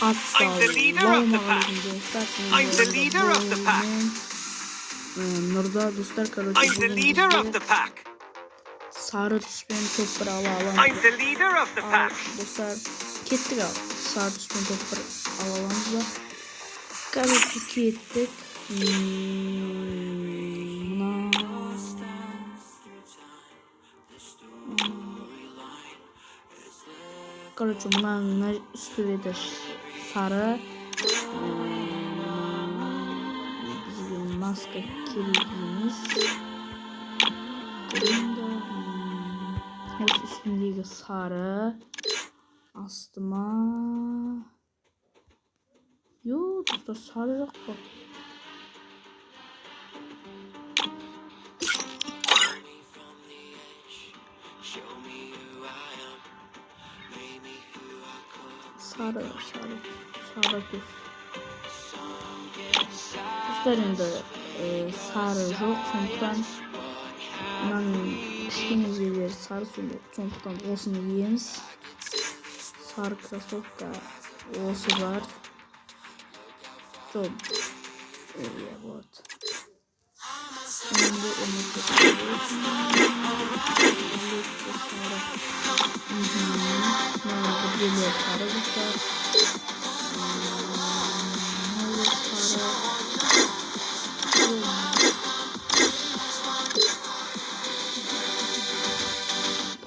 Assalamualaikum dostlar. I'm the leader of the pack. Nurda dostlar kardeşim. I'm the leader of the pack. Sarı düşmen topları alalım. I'm the leader of the pack. Dostlar kettik al. Sarı düşmen topları alalım da. Kardeşim kettik. Короче, мына үстүбүдө сары бизге маска керегибиз. Üstündeki sarı astıma. Yo dostlar sarı yok bu. Sarı göz. Üstlerinde sarı yok, sonuçtan kişinin yerleri sarı sulu, sonuçtan olsun yiyemiz. Sarı krasovka olsu var. Çok iyi вот. Şimdi onu tutuyoruz. Geliyor sarı güzel.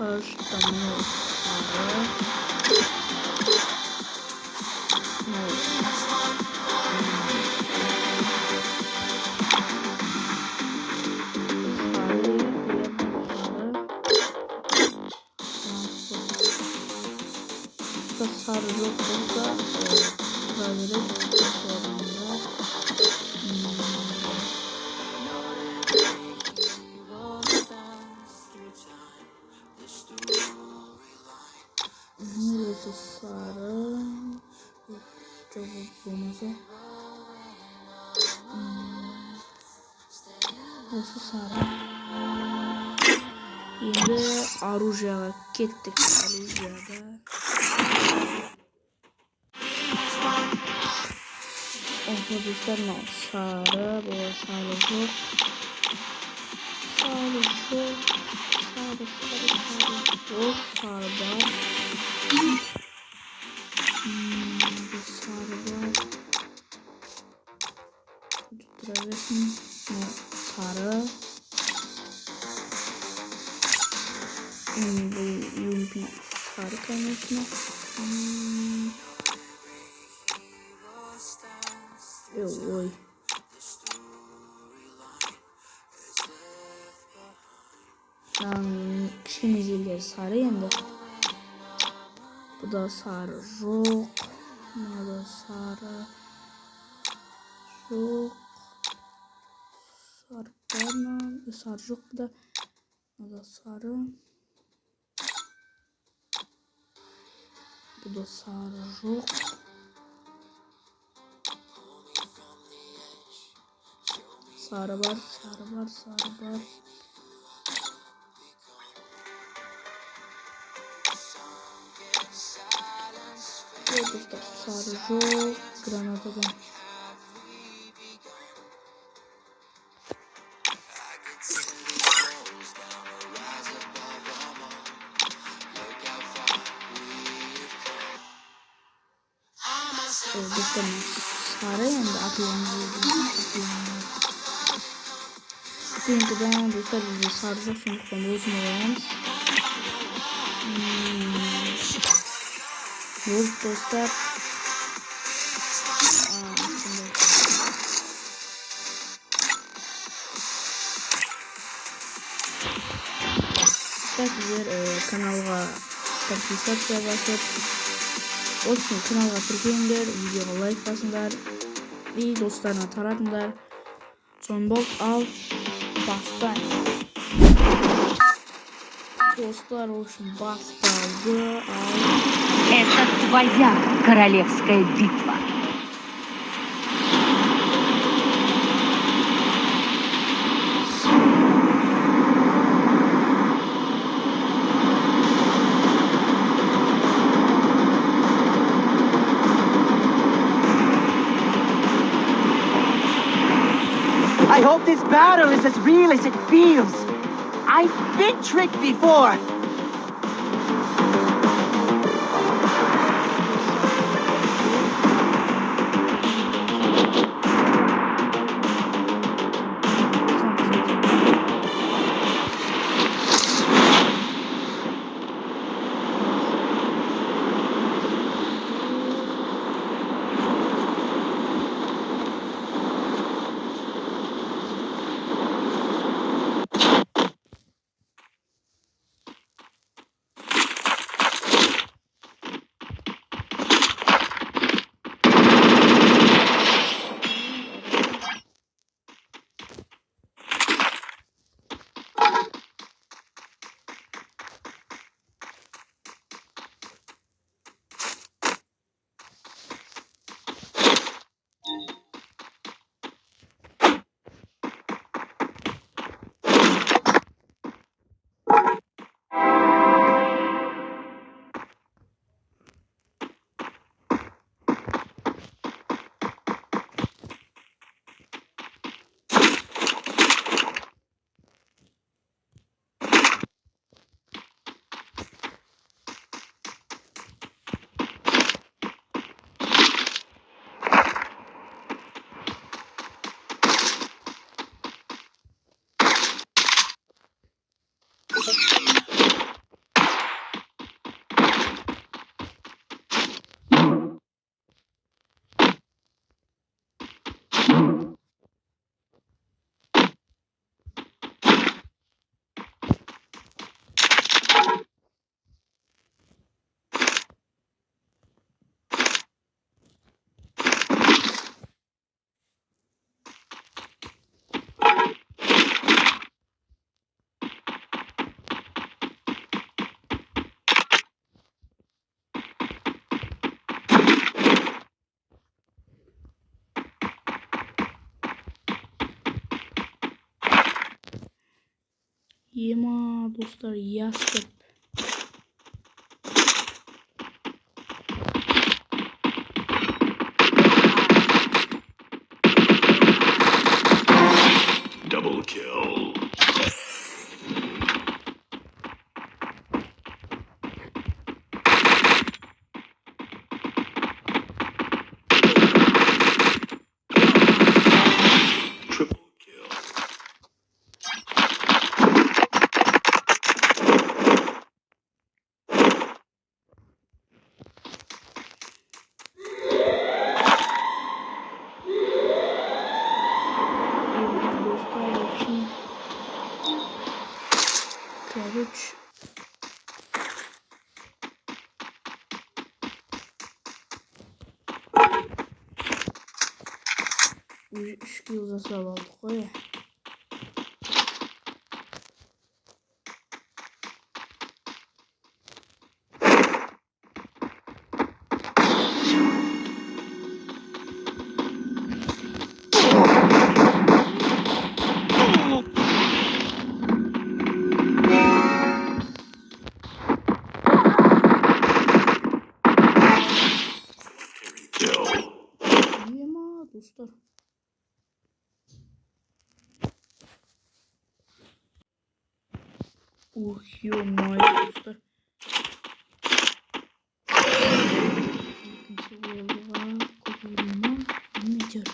Başlamıyor sarı. Sarı yok burada böyle neresi sarı çabuk bulması neresi sarı şimdi Aruja'ya gittik. Aruja'da otobüsler sarı, bu sarı yok. Sarı var. Bu sarı var. Tutturabilirsin. Sarı. Bu yumpi sarı kaynatma. Oy. Kişinin sarı yandı. Bu da sarı yok. Bu da sarı yok. Sarı bana. Sarı yok bu da. Bu da sarı. Bu da sarı yok. Sarı var. Evet dostlar sarı yok. Granatadan. Evet dostlar sarı yanında atıyoruz. Sıkıntıdan dostlar bizi saracak sonuçta bozma olamaz. Yok dostlar. Sizler kanalga подписаться basıp olsun kanalga tirkеңдер, videoga like basыңдар, dostlarına таратыңдар. Сонбок ал бастайын. Достар, в общем, басталды. Это твоя королевская битва. I hope this battle is as real as it feels. I've been tricked before. Yema dostlar yastep. Double kill. Triple kill. Yema dostlar bakayım. Kavuç. Üç yıl zasal aldık o ya. Kill. Yema dostlar. Yo my dostlar. İkinci yılda koyulmam nedir?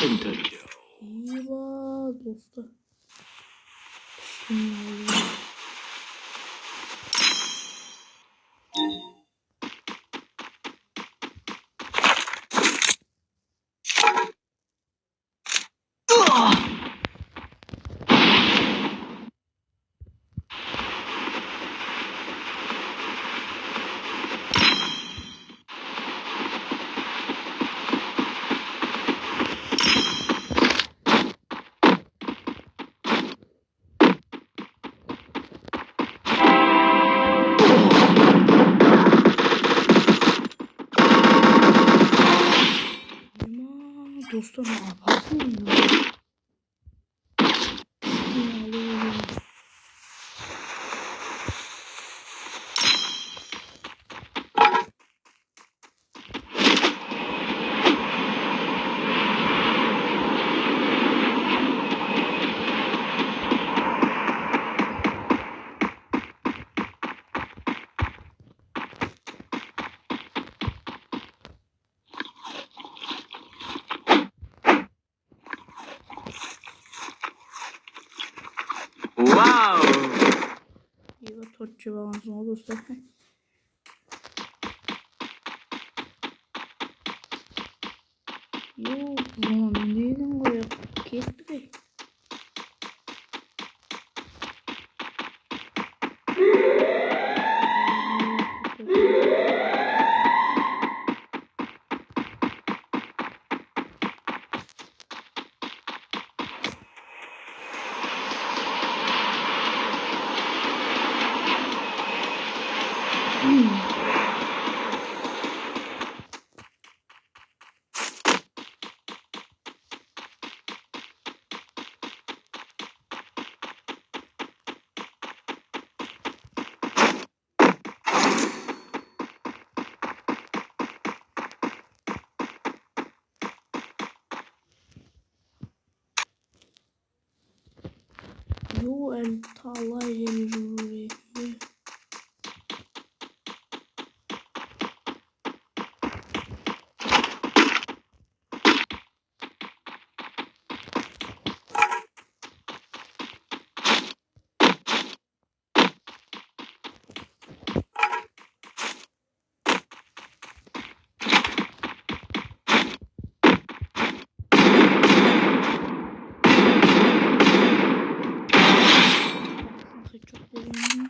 Penta kill. Yema dostlar. Şimdi Dostlar ne yaparsın ya? Wow! İyi ve torçu balansın o dostlar. Yok, zaman değilim buraya. Kestik. Yo el talay gelir. Çok beğendim.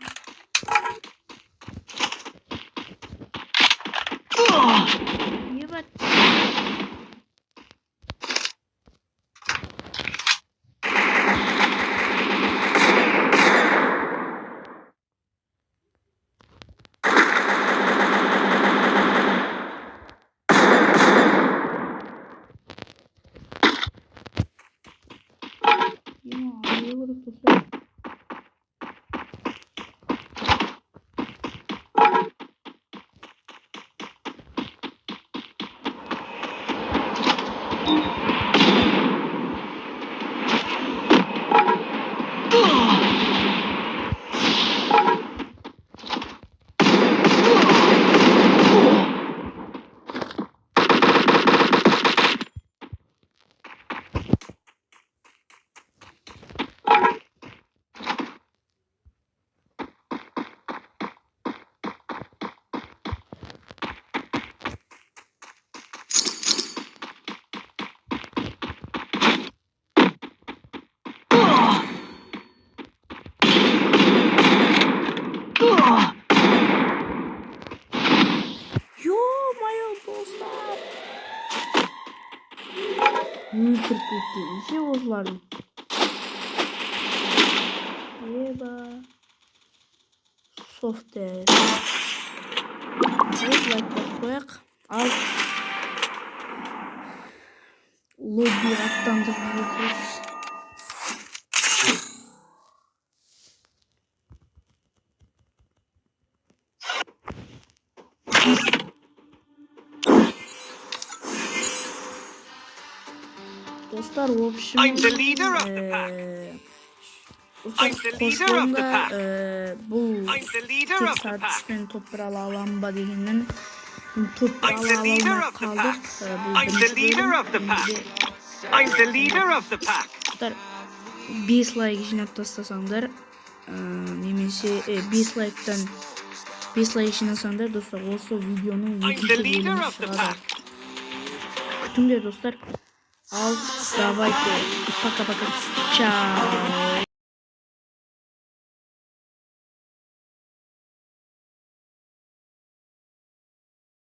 İyi bak. Ya, iyi vurduk dostlar. Yo my dostlar. 140 bitti. İşe bozlarım. Yeba. Software. Evet like bas koyak. Al. Lobby attandırıyoruz. Dostlar o option I'm the leader of the pack. dostlar I'm the leader of the koştuğumda pack. bu I'm the leader tek of the saat pack. üstüne toprağı alanma deyinden I'm toprağı the leader alanma of the kaldık. pack. Bu I'm the leader of the pack. I'm the leader of the pack. dostlar bir like için atlasanlar nemesi bir like'tan bir like için atlasanlar dostlar olsa videonun I'm the videosu leader bölümü of the çıkar. pack. Kutum diyor dostlar. Al davaydı. Paka paka. Ciao.